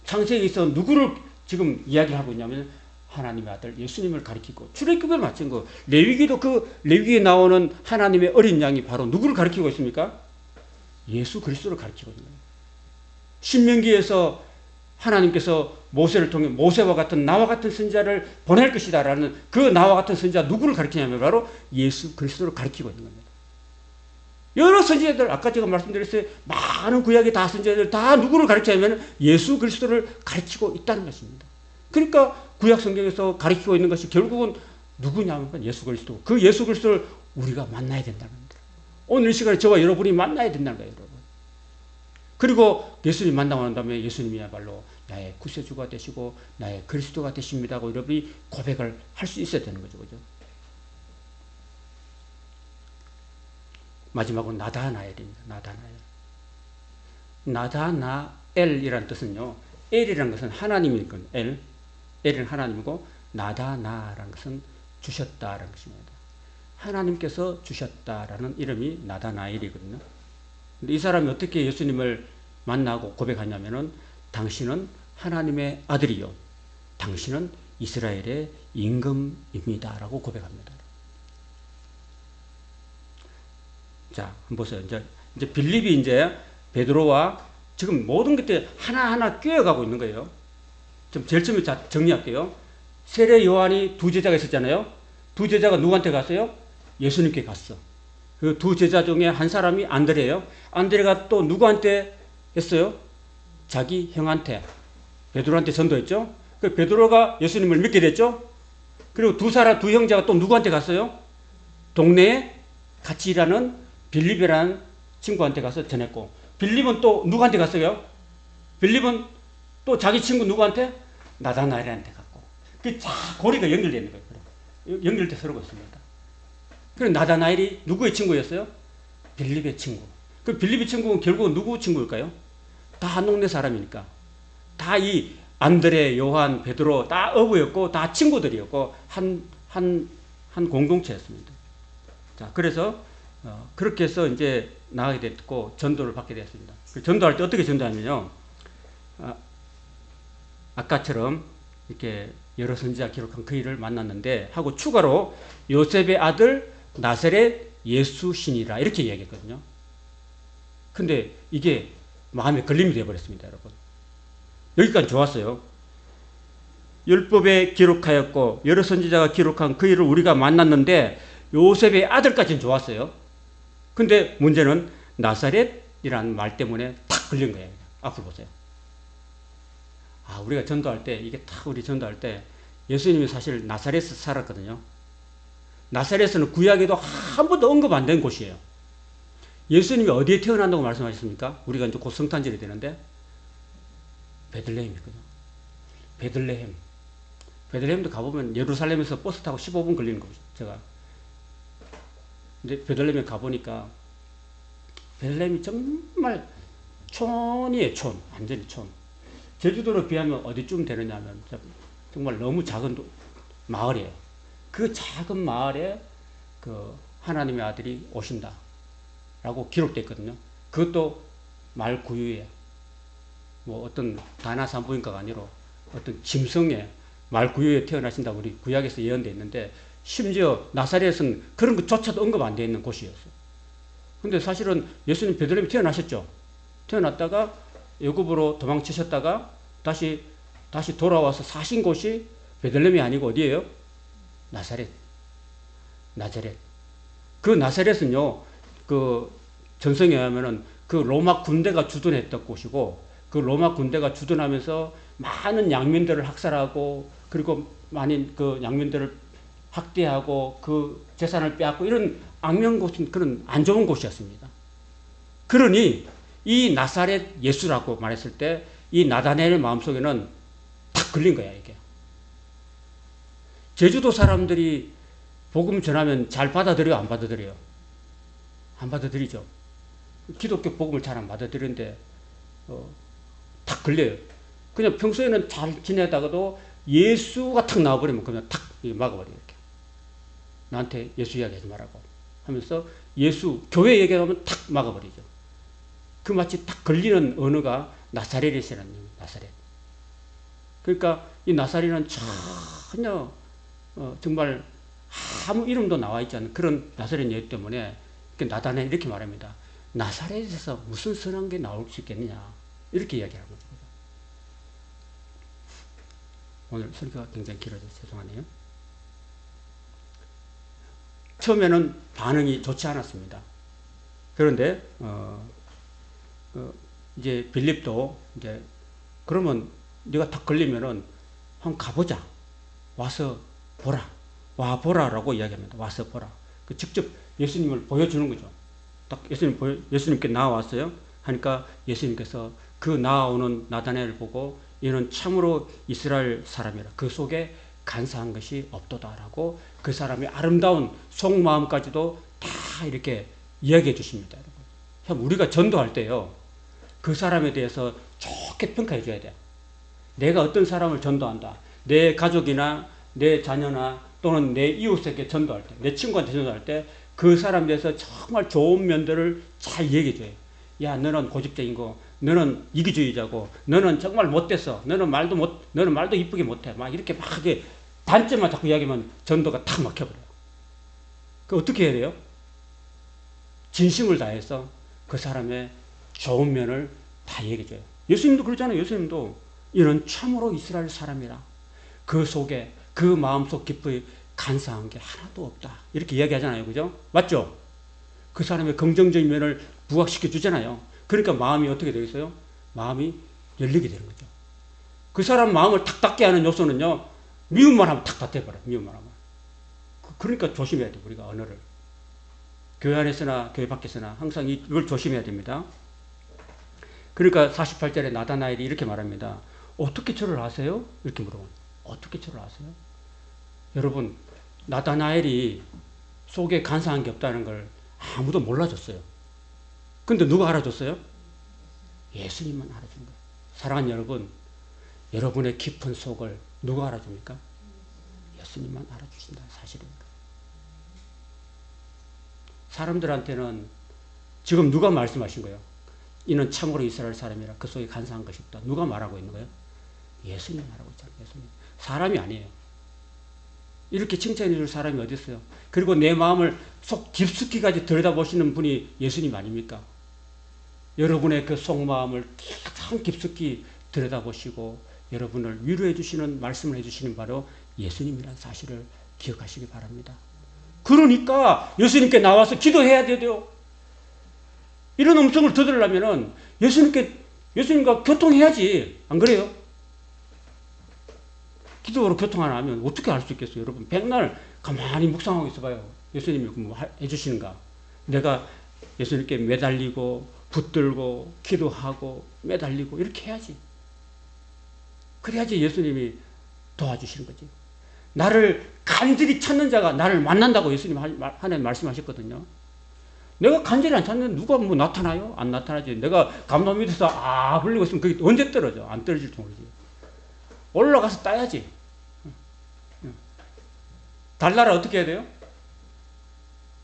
창세기에서 누구를 지금 이야기하고 있냐면 하나님의 아들 예수님을 가리키고 출애굽에 마친 거 레위기도 그 레위기에 나오는 하나님의 어린 양이 바로 누구를 가리키고 있습니까? 예수 그리스도를 가리키고 있는 거예요. 신명기에서 하나님께서 모세를 통해 모세와 같은 나와 같은 선지자를 보낼 것이다 라는 그 나와 같은 선지자 누구를 가리키냐면 바로 예수 그리스도를 가리키고 있는 겁니다. 여러 선지자들 아까 제가 말씀드렸어요. 많은 구약의 다 선지자들 다 누구를 가리키냐면 예수 그리스도를 가리키고 있다는 것입니다. 그러니까 구약 성경에서 가리키고 있는 것이 결국은 누구냐면 예수 그리스도. 그 예수 그리스도를 우리가 만나야 된다는 겁니다. 오늘 이 시간에 저와 여러분이 만나야 된다는 거예요. 여러분. 그리고 예수님 만나고 난 다음에 예수님이야말로 나의 구세주가 되시고 나의 그리스도가 되십니다고 여러분이 고백을 할 수 있어야 되는 거죠. 그죠? 마지막으로 나다나엘입니다. 나다나엘이라는 뜻은요. 엘이라는 것은 하나님이니까 엘은 하나님이고 나다나라는 것은 주셨다라는 것입니다. 하나님께서 주셨다라는 이름이 나다나엘이거든요. 근데 이 사람이 어떻게 예수님을 만나고 고백하냐면은 당신은 하나님의 아들이요. 당신은 이스라엘의 임금입니다. 라고 고백합니다. 자, 한번 보세요. 이제 빌립이 이제 베드로와 지금 모든 것들이 하나하나 꿰어가고 있는 거예요. 좀 제일 처음에 정리할게요. 세례 요한이 두 제자가 있었잖아요. 두 제자가 누구한테 갔어요? 예수님께 갔어. 그 두 제자 중에 한 사람이 안드레예요. 안드레가 또 누구한테 했어요? 자기 형한테, 베드로한테 전도했죠. 그 베드로가 예수님을 믿게 됐죠. 그리고 두 형제가 또 누구한테 갔어요? 동네에 같이 일하는 빌립이라는 친구한테 가서 전했고, 빌립은 또 누구한테 갔어요? 빌립은 또 자기 친구 누구한테? 나다나엘한테 갔고. 그 고리가 연결되어 있는 거예요. 연결돼 서로 있습니다. 그럼 나다나엘이 누구의 친구였어요? 빌립의 친구. 그 빌립의 친구는 결국은 누구 친구일까요? 다 한 동네 사람이니까. 다 이 안드레, 요한, 베드로 다 어부였고 다 친구들이었고 한 공동체였습니다. 자, 그래서 그렇게 해서 이제 나가게 됐고 전도를 받게 되었습니다. 전도할 때 어떻게 전도하면요. 아까처럼 이렇게 여러 선지자 기록한 그 일을 만났는데 하고 추가로 요셉의 아들 나사렛 예수신이라 이렇게 이야기했거든요. 근데 이게 마음에 걸림이 되어버렸습니다. 여러분. 여기까지 좋았어요. 율법에 기록하였고 여러 선지자가 기록한 그 일을 우리가 만났는데 요셉의 아들까지는 좋았어요. 근데 문제는 나사렛이라는 말 때문에 탁 걸린 거예요. 앞으로 보세요. 우리가 전도할 때 우리 전도할 때 예수님이 사실 나사렛에서 살았거든요. 나사렛은 구약에도 한 번도 언급 안 된 곳이에요. 예수님이 어디에 태어난다고 말씀하셨습니까? 우리가 이제 곧 성탄절이 되는데 베들레헴이거든요. 베들레헴도 가보면 예루살렘에서 버스 타고 15분 걸리는 거죠. 제가 근데 베들레헴에 가보니까 베들레헴이 정말 촌이에요. 촌. 완전히 촌. 제주도로 비하면 어디쯤 되느냐면 정말 너무 작은 마을이에요. 그 작은 마을에 그 하나님의 아들이 오신다 라고 기록되어 있거든요. 그것도 말 구유에 뭐 어떤 가나 산부인과가 아니라 어떤 짐승의 말 구유에 태어나신다고 우리 구약에서 예언되어 있는데, 심지어 나사렛은 그런 것조차도 언급 안 되어 있는 곳이었어요. 근데 사실은 예수님 베들레헴에 태어나셨죠. 태어났다가 애굽으로 도망치셨다가 다시 돌아와서 사신 곳이 베들레헴이 아니고 어디예요? 나사렛. 나자렛. 그 나사렛은요, 그 전성에 의하면은 그 로마 군대가 주둔했던 곳이고, 그 로마 군대가 주둔하면서 많은 양민들을 학살하고, 그리고 많은 그 양민들을 학대하고 그 재산을 빼앗고 이런 악명 곳인 그런 안 좋은 곳이었습니다. 그러니 이 나사렛 예수라고 말했을 때 이 나다나엘의 마음속에는 탁 걸린 거야, 이게. 제주도 사람들이 복음 전하면 잘 받아들여요, 안 받아들여요? 안 받아들이죠. 기독교 복음을 잘 안 받아들이는데 탁 걸려요. 그냥 평소에는 잘 지내다가도 예수가 탁 나와버리면 그냥 탁 막아버려요. 이렇게. 나한테 예수 이야기하지 말라고 하면서 예수, 교회 얘기하면 탁 막아버리죠. 그 마치 탁 걸리는 언어가 나사렛이라는 얘기예요. 나사렛. 그러니까 이 나사렛은 전혀 정말 아무 이름도 나와 있지 않은 그런 나사렛 얘기 때문에 나다나엘이 이렇게 말합니다. 나사렛에서 무슨 선한 게 나올 수 있겠느냐, 이렇게 이야기하는 거죠. 오늘 설교가 굉장히 길어져서 죄송하네요. 처음에는 반응이 좋지 않았습니다. 그런데 이제 빌립도 이제 그러면 네가 딱 걸리면은 한번 가보자. 와서 보라. 와 보라라고 이야기합니다. 와서 보라. 그 직접 예수님을 보여주는 거죠. 딱 예수님께 나와왔어요. 하니까 예수님께서 그 나아오는 나다나엘을 보고 이는 참으로 이스라엘 사람이라. 그 속에 간사한 것이 없도다라고 그 사람의 아름다운 속마음까지도 다 이렇게 이야기해 주십니다. 여러분. 우리가 전도할 때요, 그 사람에 대해서 좋게 평가해 줘야 돼요. 내가 어떤 사람을 전도한다. 내 가족이나 내 자녀나 또는 내 이웃에게 전도할 때, 내 친구한테 전도할 때 그 사람에 대해서 정말 좋은 면들을 잘 얘기해 줘요. 야, 너는 고집쟁이고, 너는 이기주의자고, 너는 정말 못됐어. 너는 말도 이쁘게 못해. 막 이렇게 막 단점만 자꾸 이야기하면 전도가 탁 막혀버려요. 그 어떻게 해야 돼요? 진심을 다해서 그 사람의 좋은 면을 다 얘기해 줘요. 예수님도 그러잖아요. 예수님도 이는 참으로 이스라엘 사람이라. 그 속에 그 마음속 깊이 간사한 게 하나도 없다. 이렇게 이야기하잖아요. 그죠? 맞죠? 그 사람의 긍정적인 면을 부각시켜 주잖아요. 그러니까 마음이 어떻게 되겠어요? 마음이 열리게 되는 거죠. 그 사람 마음을 탁 닫게 하는 요소는요, 미움만 하면 탁 닫혀버려요. 미움만 하면. 그러니까 조심해야 돼요. 우리가 언어를. 교회 안에서나 교회 밖에서나 항상 이걸 조심해야 됩니다. 그러니까 48절에 나다나엘이 이렇게 말합니다. 어떻게 저를 아세요? 이렇게 물어봐요. 어떻게 저를 아세요? 여러분, 나다나엘이 속에 간사한 게 없다는 걸 아무도 몰라줬어요. 근데 누가 알아줬어요? 예수님만 알아준 거예요. 사랑하는 여러분, 여러분의 깊은 속을 누가 알아줍니까? 예수님만 알아주신다는 사실입니다. 사람들한테는 지금 누가 말씀하신 거예요? 이는 참으로 이스라엘 사람이라. 그 속에 간사한 것이 없다. 누가 말하고 있는 거예요? 예수님 말하고 있잖아요. 예수님. 사람이 아니에요. 이렇게 칭찬해 줄 사람이 어디 있어요? 그리고 내 마음을 속 깊숙이까지 들여다보시는 분이 예수님 아닙니까? 여러분의 그 속마음을 가장 깊숙이 들여다보시고 여러분을 위로해 주시는 말씀을 해주시는 바로 예수님이라는 사실을 기억하시기 바랍니다. 그러니까 예수님께 나와서 기도해야 돼요. 이런 음성을 듣으려면 예수님과 교통해야지. 안 그래요? 기도로 교통 안 하면 어떻게 알 수 있겠어요? 여러분, 백날 가만히 묵상하고 있어봐요. 예수님이 뭐 해주시는가? 내가 예수님께 매달리고 붙들고 기도하고 매달리고 이렇게 해야지. 그래야지 예수님이 도와주시는 거지. 나를 간절히 찾는 자가 나를 만난다고 예수님 하나님 말씀하셨거든요. 내가 간절히 안 찾는 누가 뭐 나타나요? 안 나타나지. 내가 감독 밑에서 불리고 있으면 그게 언제 떨어져? 안 떨어질 줄 모르지. 올라가서 따야지. 달나라 어떻게 해야 돼요?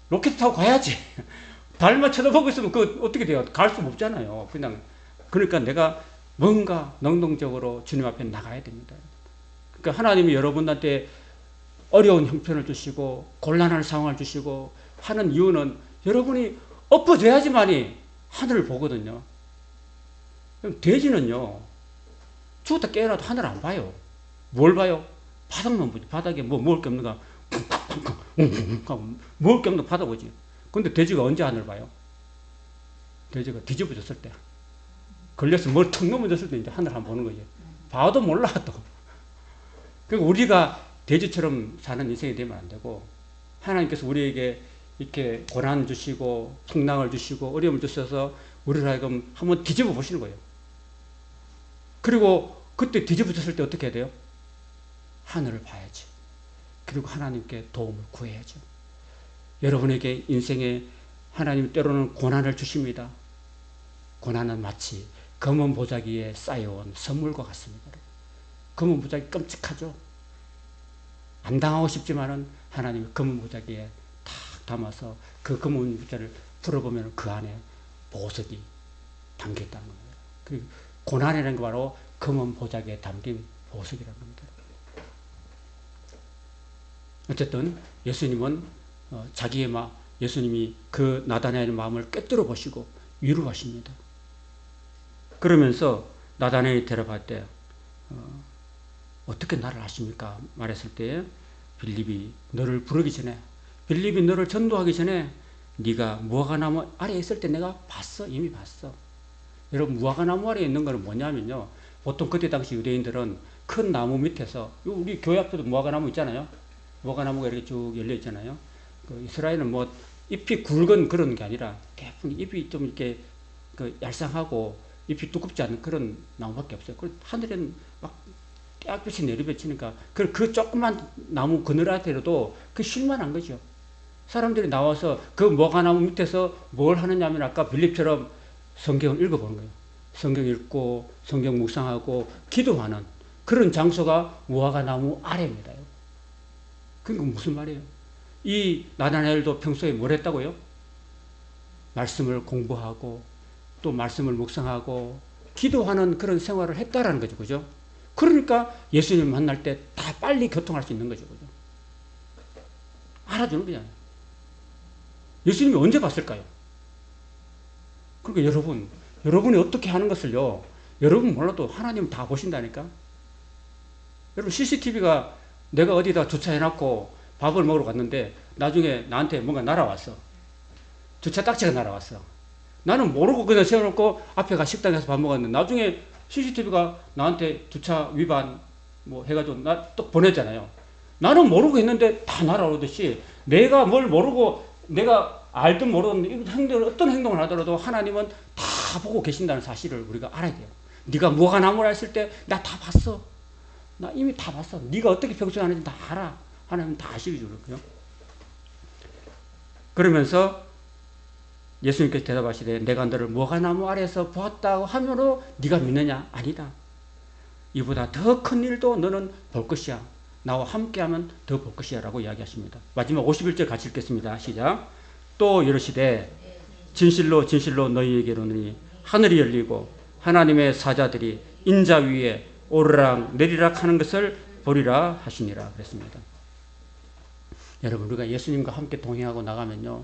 로켓 타고 가야지. 달만 쳐다보고 있으면 그 어떻게 돼요? 갈 수 없잖아요. 그냥 그러니까 내가 뭔가 능동적으로 주님 앞에 나가야 됩니다. 그러니까 하나님이 여러분한테 어려운 형편을 주시고 곤란한 상황을 주시고 하는 이유는 여러분이 엎어져야지만이 하늘을 보거든요. 돼지는요, 죽었다 깨어나도 하늘 안 봐요. 뭘 봐요? 바닥만 보지. 바닥에 뭐 먹을 게 없는가? 먹을 게 없는 바닥 보지. 근데 돼지가 언제 하늘 봐요? 돼지가 뒤집어졌을 때. 걸려서 뭘 턱 넘어졌을 때 이제 하늘 한번 보는 거지. 봐도 몰라 또. 그러니까 우리가 돼지처럼 사는 인생이 되면 안 되고, 하나님께서 우리에게 이렇게 고난 주시고 풍랑을 주시고 어려움을 주셔서 우리를 하여금 한번 뒤집어 보시는 거예요. 그리고 그때 뒤집어졌을 때 어떻게 해야 돼요? 하늘을 봐야지. 그리고 하나님께 도움을 구해야죠. 여러분에게 인생에 하나님 때로는 고난을 주십니다. 고난은 마치 검은 보자기에 쌓여온 선물과 같습니다. 검은 보자기 끔찍하죠. 안 당하고 싶지만은 하나님이 검은 보자기에 탁 담아서 그 검은 보자기를 풀어보면 그 안에 보석이 담겨있다는 겁니다. 그리고 고난이라는 게 바로 검은 보자기에 담긴 보석이라는 겁니다. 어쨌든 예수님은 예수님이 그 나다나엘의 마음을 꿰뚫어 보시고 위로하십니다. 그러면서 나다나엘이 데려갈 때 어떻게 나를 아십니까? 말했을 때 빌립이 너를 부르기 전에, 빌립이 너를 전도하기 전에 네가 무화과나무 아래에 있을 때 내가 봤어. 이미 봤어. 여러분, 무화과나무 아래에 있는 거는 뭐냐면요, 보통 그때 당시 유대인들은 큰 나무 밑에서, 우리 교회 앞에도 무화과나무 있잖아요. 무화과나무가 이렇게 쭉 열려 있잖아요. 그 이스라엘은 뭐 잎이 굵은 그런 게 아니라 대부분 잎이 좀 이렇게 얄쌍하고 잎이 두껍지 않은 그런 나무밖에 없어요. 그 하늘에는 막 떼약볕이 내리비치니까 그 조그만 나무 그늘한테라도 그 쉴만한 거죠. 사람들이 나와서 그 무화과나무 밑에서 뭘 하느냐면 아까 빌립처럼 성경을 읽어보는 거예요. 성경 읽고 성경 묵상하고 기도하는 그런 장소가 무화과나무 아래입니다. 그게 무슨 말이에요? 이 나다나엘도 평소에 뭘 했다고요? 말씀을 공부하고 또 말씀을 묵상하고 기도하는 그런 생활을 했다라는 거죠. 그죠? 그러니까 예수님 만날 때 다 빨리 교통할 수 있는 거죠. 그죠? 알아주는 거잖아요. 예수님이 언제 봤을까요? 그러니까 여러분이 어떻게 하는 것을요, 여러분 몰라도 하나님은 다 보신다니까? 여러분, CCTV가 내가 어디다 주차해놨고 밥을 먹으러 갔는데 나중에 나한테 뭔가 날아왔어. 주차 딱지가 날아왔어. 나는 모르고 그냥 세워놓고 앞에 가 식당에서 밥 먹었는데 나중에 CCTV가 나한테 주차 위반 뭐 해가지고 나 또 보냈잖아요. 나는 모르고 했는데 다 날아오듯이 내가 뭘 모르고 내가 알든 모르든 어떤 행동을 하더라도 하나님은 다 보고 계신다는 사실을 우리가 알아야 돼요. 네가 무화과나무라 했을 때 나 다 봤어. 나 이미 다 봤어. 네가 어떻게 평소에 하는지 다 알아. 하나님 다 아시죠. 그러면서 예수님께서 대답하시되 내가 너를 무화과나무 아래에서 보았다고 하므로 네가 믿느냐? 아니다. 이보다 더 큰 일도 너는 볼 것이야. 나와 함께하면 더 볼 것이야 라고 이야기하십니다. 마지막 51절 같이 읽겠습니다. 시작. 또 이르시되 진실로 진실로 너희에게로니 하늘이 열리고 하나님의 사자들이 인자 위에 오르락 내리락 하는 것을 보리라 하시니라 그랬습니다. 여러분, 우리가 예수님과 함께 동행하고 나가면요,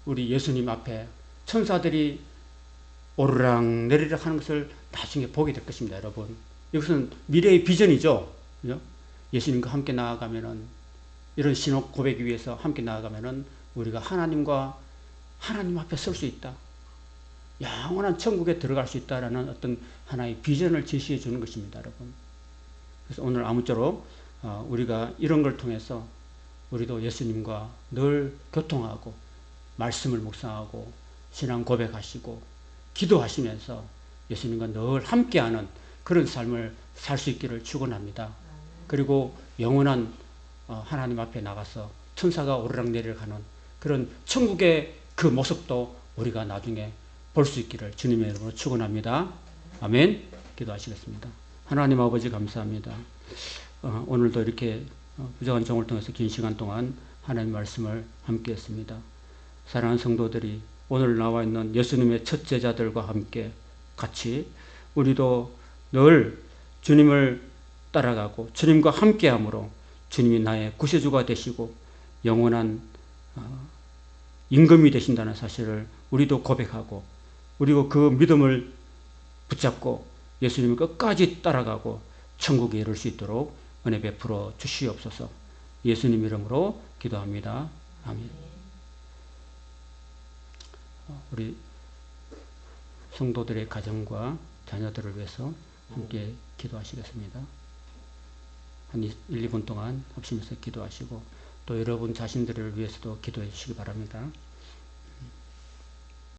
우리 예수님 앞에 천사들이 오르락 내리락 하는 것을 나중에 보게 될 것입니다. 여러분, 이것은 미래의 비전이죠. 그죠? 예수님과 함께 나아가면은, 이런 신앙 고백이 위해서 함께 나아가면은 우리가 하나님 앞에 설 수 있다. 영원한 천국에 들어갈 수 있다라는 어떤 하나의 비전을 제시해 주는 것입니다, 여러분. 그래서 오늘 아무쪼록 우리가 이런 걸 통해서 우리도 예수님과 늘 교통하고 말씀을 묵상하고 신앙 고백하시고 기도하시면서 예수님과 늘 함께하는 그런 삶을 살 수 있기를 축원합니다. 그리고 영원한 하나님 앞에 나가서 천사가 오르락내리락 하는 그런 천국의 그 모습도 우리가 나중에 볼 수 있기를 주님의 이름으로 축원합니다. 아멘. 기도하시겠습니다. 하나님 아버지 감사합니다. 오늘도 이렇게 부정한 종을 통해서 긴 시간 동안 하나님 말씀을 함께 했습니다. 사랑하는 성도들이 오늘 나와 있는 예수님의 첫 제자들과 함께 같이 우리도 늘 주님을 따라가고 주님과 함께함으로 주님이 나의 구세주가 되시고 영원한 임금이 되신다는 사실을 우리도 고백하고 그리고 그 믿음을 붙잡고 예수님을 끝까지 따라가고 천국에 이룰 수 있도록 은혜 베풀어 주시옵소서. 예수님 이름으로 기도합니다. 아멘. 우리 성도들의 가정과 자녀들을 위해서 함께 기도하시겠습니다. 한 1, 2분 동안 합심해서 기도하시고 또 여러분 자신들을 위해서도 기도해 주시기 바랍니다.